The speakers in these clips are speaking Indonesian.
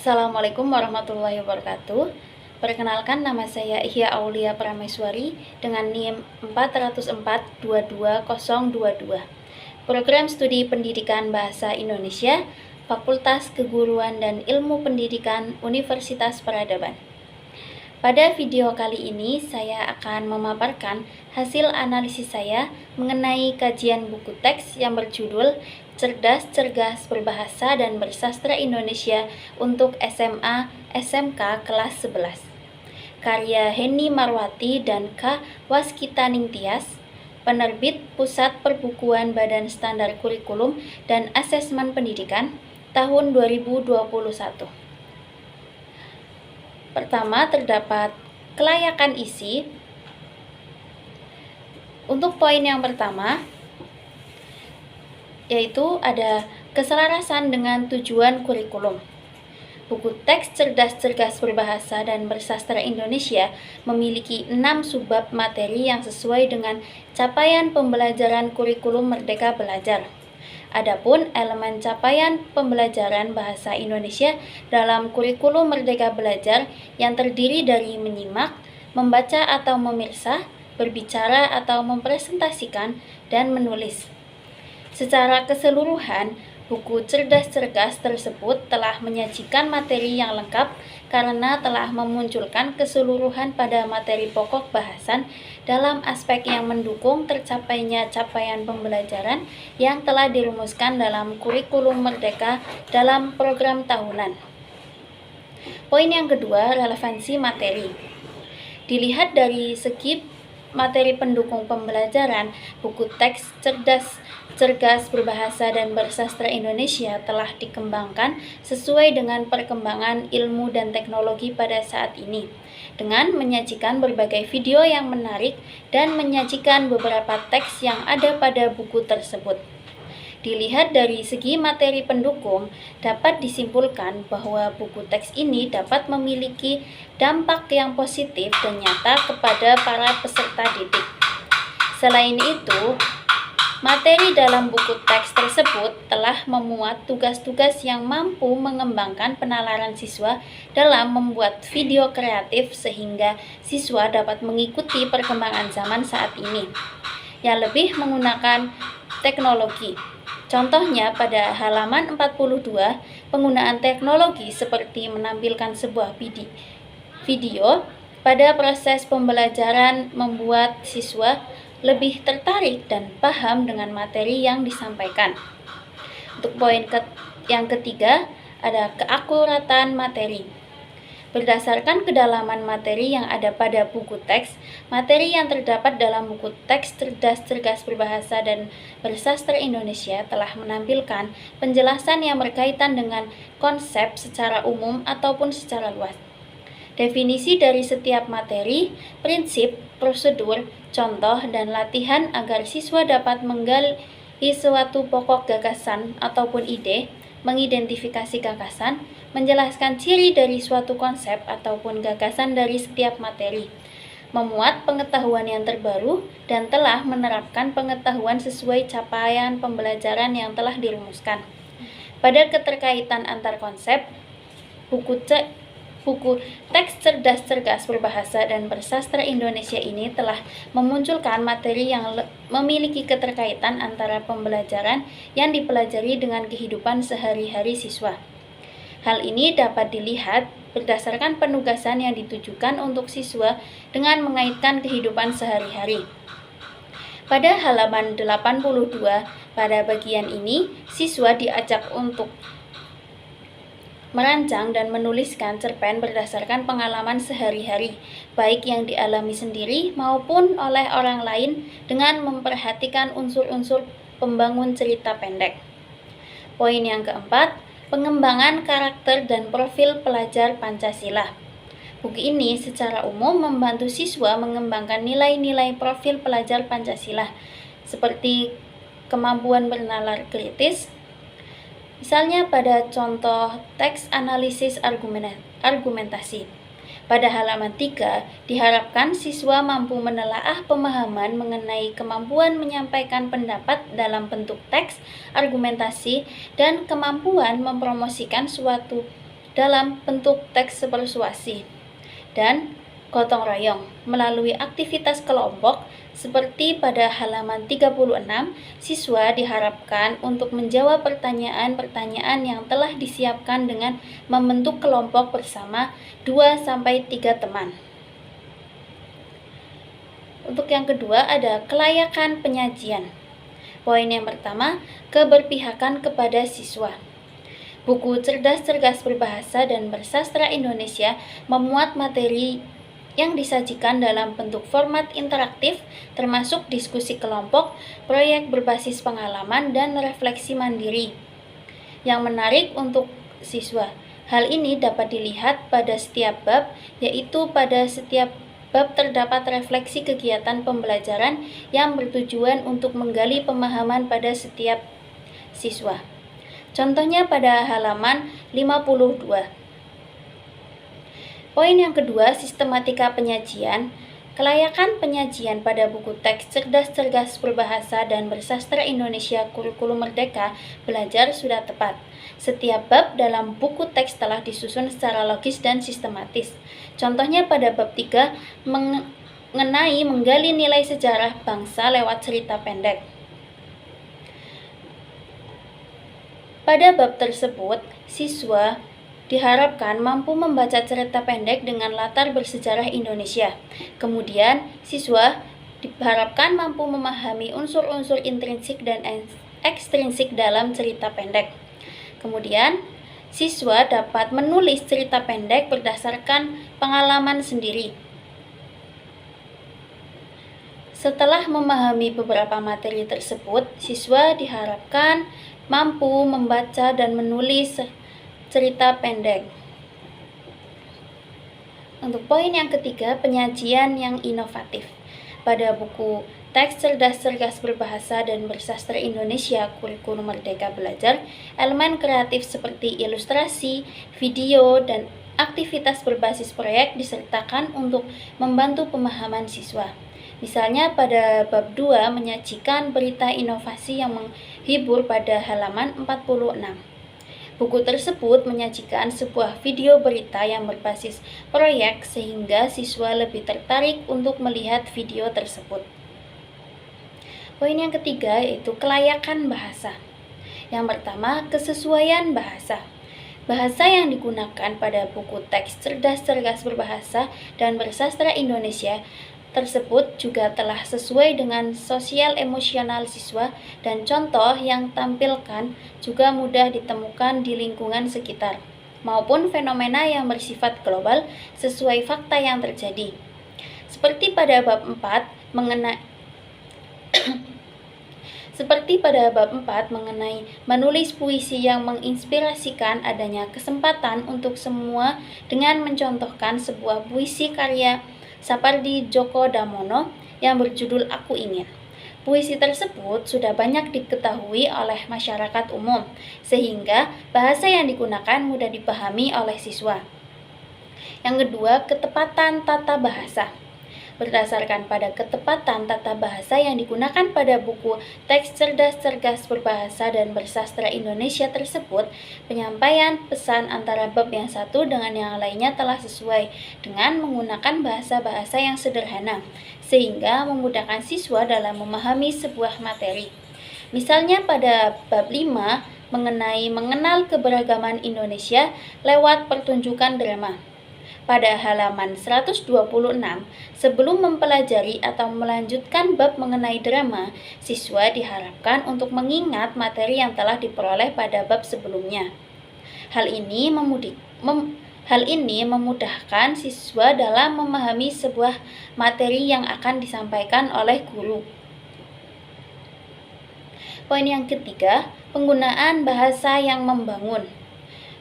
Assalamualaikum warahmatullahi wabarakatuh. Perkenalkan, nama saya Ihya Aulia Prameswari dengan NIM 404-22022. Program Studi Pendidikan Bahasa Indonesia, Fakultas Keguruan dan Ilmu Pendidikan Universitas Peradaban. Pada video kali ini saya akan memaparkan hasil analisis saya mengenai kajian buku teks yang berjudul Cerdas, Cergas Berbahasa dan Bersastra Indonesia untuk SMA SMK kelas 11. Karya Henny Marwati dan K. Waskita Ningtyas, penerbit Pusat Perbukuan Badan Standar Kurikulum dan Asesmen Pendidikan, tahun 2021. Pertama, terdapat kelayakan isi. Untuk poin yang pertama, yaitu ada keselarasan dengan tujuan kurikulum. Buku teks Cerdas Cergas Berbahasa dan Bersastra Indonesia memiliki 6 subbab materi yang sesuai dengan capaian pembelajaran kurikulum Merdeka Belajar. Adapun elemen capaian pembelajaran bahasa Indonesia dalam kurikulum Merdeka Belajar yang terdiri dari menyimak, membaca atau memirsa, berbicara atau mempresentasikan, dan menulis. Secara keseluruhan, buku Cerdas Cergas tersebut telah menyajikan materi yang lengkap karena telah memunculkan keseluruhan pada materi pokok bahasan dalam aspek yang mendukung tercapainya capaian pembelajaran yang telah dirumuskan dalam kurikulum Merdeka dalam program tahunan. Poin yang kedua, relevansi materi. Dilihat dari segi materi pendukung pembelajaran, buku teks Cerdas Cergas Berbahasa dan Bersastra Indonesia telah dikembangkan sesuai dengan perkembangan ilmu dan teknologi pada saat ini, dengan menyajikan berbagai video yang menarik dan menyajikan beberapa teks yang ada pada buku tersebut. Dilihat dari segi materi pendukung, dapat disimpulkan bahwa buku teks ini dapat memiliki dampak yang positif dan nyata kepada para peserta didik. Selain itu, materi dalam buku teks tersebut telah memuat tugas-tugas yang mampu mengembangkan penalaran siswa dalam membuat video kreatif sehingga siswa dapat mengikuti perkembangan zaman saat ini yang lebih menggunakan teknologi. Contohnya pada halaman 42, penggunaan teknologi seperti menampilkan sebuah video pada proses pembelajaran membuat siswa lebih tertarik dan paham dengan materi yang disampaikan. Untuk poin yang ketiga, ada keakuratan materi. Berdasarkan kedalaman materi yang ada pada buku teks, materi yang terdapat dalam buku teks Cerdas Cergas Berbahasa dan Bersastra Indonesia telah menampilkan penjelasan yang berkaitan dengan konsep secara umum ataupun secara luas. Definisi dari setiap materi, prinsip, prosedur, contoh, dan latihan agar siswa dapat menggali suatu pokok gagasan ataupun ide, mengidentifikasi gagasan, menjelaskan ciri dari suatu konsep ataupun gagasan dari setiap materi, memuat pengetahuan yang terbaru, dan telah menerapkan pengetahuan sesuai capaian pembelajaran yang telah dirumuskan. Pada keterkaitan antar konsep, buku teks Cerdas Cergas Berbahasa dan Bersastra Indonesia ini telah memunculkan materi yang memiliki keterkaitan antara pembelajaran yang dipelajari dengan kehidupan sehari-hari siswa. Hal ini dapat dilihat berdasarkan penugasan yang ditujukan untuk siswa dengan mengaitkan kehidupan sehari-hari. Pada halaman 82, pada bagian ini, siswa diajak untuk merancang dan menuliskan cerpen berdasarkan pengalaman sehari-hari, baik yang dialami sendiri maupun oleh orang lain dengan memperhatikan unsur-unsur pembangun cerita pendek. Poin yang keempat, pengembangan karakter dan profil pelajar Pancasila. Buku ini secara umum membantu siswa mengembangkan nilai-nilai profil pelajar Pancasila, seperti kemampuan bernalar kritis. Misalnya pada contoh teks analisis argumentasi. Pada halaman 3, diharapkan siswa mampu menelaah pemahaman mengenai kemampuan menyampaikan pendapat dalam bentuk teks, argumentasi, dan kemampuan mempromosikan suatu dalam bentuk teks persuasi dan gotong royong melalui aktivitas kelompok seperti pada halaman 36. Siswa diharapkan untuk menjawab pertanyaan-pertanyaan yang telah disiapkan dengan membentuk kelompok bersama 2-3 teman. Untuk yang kedua ada kelayakan penyajian. Poin yang pertama, keberpihakan kepada siswa. Buku Cerdas-Cerdas Berbahasa dan Bersastra Indonesia memuat materi yang disajikan dalam bentuk format interaktif, termasuk diskusi kelompok, proyek berbasis pengalaman, dan refleksi mandiri yang menarik untuk siswa. Hal ini dapat dilihat pada setiap bab, yaitu pada setiap bab terdapat refleksi kegiatan pembelajaran yang bertujuan untuk menggali pemahaman pada setiap siswa. Contohnya pada halaman 52. Poin yang kedua, sistematika penyajian. Kelayakan penyajian pada buku teks Cerdas-Cerdas Berbahasa dan Bersastra Indonesia Kurikulum Merdeka Belajar sudah tepat. Setiap bab dalam buku teks telah disusun secara logis dan sistematis. Contohnya pada bab 3 mengenai menggali nilai sejarah bangsa lewat cerita pendek. Pada bab tersebut, siswa diharapkan mampu membaca cerita pendek dengan latar bersejarah Indonesia. Kemudian, siswa diharapkan mampu memahami unsur-unsur intrinsik dan ekstrinsik dalam cerita pendek. Kemudian, siswa dapat menulis cerita pendek berdasarkan pengalaman sendiri. Setelah memahami beberapa materi tersebut, siswa diharapkan mampu membaca dan menulis cerita pendek. Untuk poin yang ketiga, penyajian yang inovatif. Pada buku Teks Cerdas-Cerdas Berbahasa dan Bersastra Indonesia Kurikulum Merdeka Belajar, elemen kreatif seperti ilustrasi, video, dan aktivitas berbasis proyek disertakan untuk membantu pemahaman siswa. Misalnya pada bab 2 menyajikan berita inovasi yang menghibur pada halaman 46. Buku tersebut menyajikan sebuah video berita yang berbasis proyek sehingga siswa lebih tertarik untuk melihat video tersebut. Poin yang ketiga yaitu kelayakan bahasa. Yang pertama, kesesuaian bahasa. Bahasa yang digunakan pada buku teks Cerdas-Cerdas Berbahasa dan Bersastra Indonesia tersebut juga telah sesuai dengan sosial emosional siswa dan contoh yang tampilkan juga mudah ditemukan di lingkungan sekitar maupun fenomena yang bersifat global sesuai fakta yang terjadi. Seperti pada bab 4 mengenai menulis puisi yang menginspirasikan adanya kesempatan untuk semua dengan mencontohkan sebuah puisi karya Sapardi Djoko Damono yang berjudul Aku Ingin. Puisi tersebut sudah banyak diketahui oleh masyarakat umum, sehingga bahasa yang digunakan mudah dipahami oleh siswa. Yang kedua, ketepatan tata bahasa. Berdasarkan pada ketepatan tata bahasa yang digunakan pada buku Teks Cerdas-Cerdas Berbahasa dan Bersastra Indonesia tersebut, penyampaian pesan antara bab yang satu dengan yang lainnya telah sesuai dengan menggunakan bahasa-bahasa yang sederhana, sehingga memudahkan siswa dalam memahami sebuah materi. Misalnya pada bab 5 mengenai mengenal keberagaman Indonesia lewat pertunjukan drama. Pada halaman 126, sebelum mempelajari atau melanjutkan bab mengenai drama, siswa diharapkan untuk mengingat materi yang telah diperoleh pada bab sebelumnya. Hal ini memudahkan siswa dalam memahami sebuah materi yang akan disampaikan oleh guru. Poin yang ketiga, penggunaan bahasa yang membangun.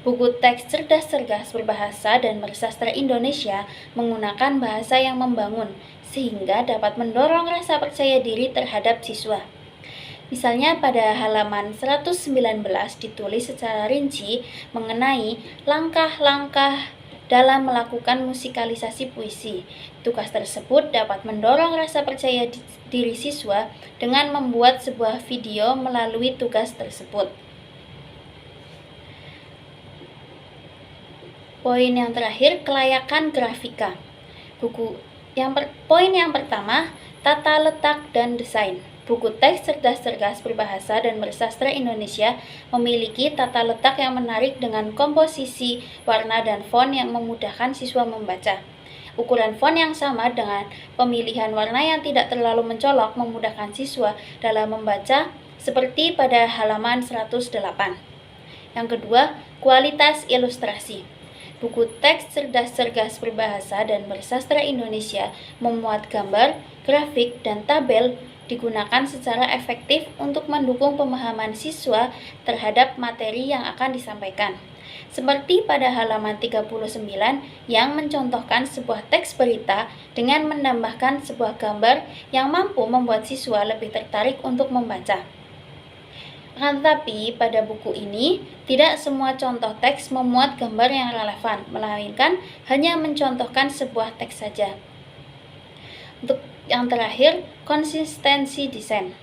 Buku teks Cerdas-Cerdas Berbahasa dan Bersastra Indonesia menggunakan bahasa yang membangun, sehingga dapat mendorong rasa percaya diri terhadap siswa. Misalnya pada halaman 119 ditulis secara rinci mengenai langkah-langkah dalam melakukan musikalisasi puisi. Tugas tersebut dapat mendorong rasa percaya diri siswa dengan membuat sebuah video melalui tugas tersebut. Poin yang terakhir, kelayakan grafika. Poin yang pertama, tata letak dan desain. Buku teks cerdas-cerdas berbahasa dan bersastra Indonesia memiliki tata letak yang menarik dengan komposisi, warna, dan font yang memudahkan siswa membaca. Ukuran font yang sama dengan pemilihan warna yang tidak terlalu mencolok memudahkan siswa dalam membaca, seperti pada halaman 108. Yang kedua, kualitas ilustrasi. Buku teks cerdas-cerdas berbahasa dan bersastra Indonesia memuat gambar, grafik, dan tabel digunakan secara efektif untuk mendukung pemahaman siswa terhadap materi yang akan disampaikan. Seperti pada halaman 39 yang mencontohkan sebuah teks berita dengan menambahkan sebuah gambar yang mampu membuat siswa lebih tertarik untuk membaca. Akan tetapi, pada buku ini, tidak semua contoh teks memuat gambar yang relevan, melainkan hanya mencontohkan sebuah teks saja. Untuk yang terakhir, konsistensi desain.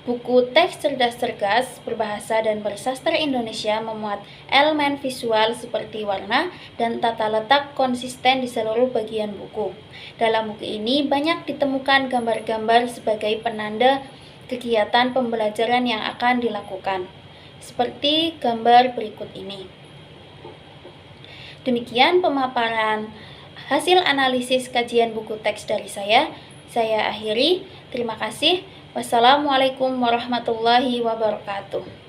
Buku teks cerdas-cerdas berbahasa dan bersastra Indonesia memuat elemen visual seperti warna dan tata letak konsisten di seluruh bagian buku. Dalam buku ini banyak ditemukan gambar-gambar sebagai penanda kegiatan pembelajaran yang akan dilakukan, seperti gambar berikut ini. Demikian pemaparan hasil analisis kajian buku teks dari saya akhiri. Terima kasih. Wassalamualaikum warahmatullahi wabarakatuh.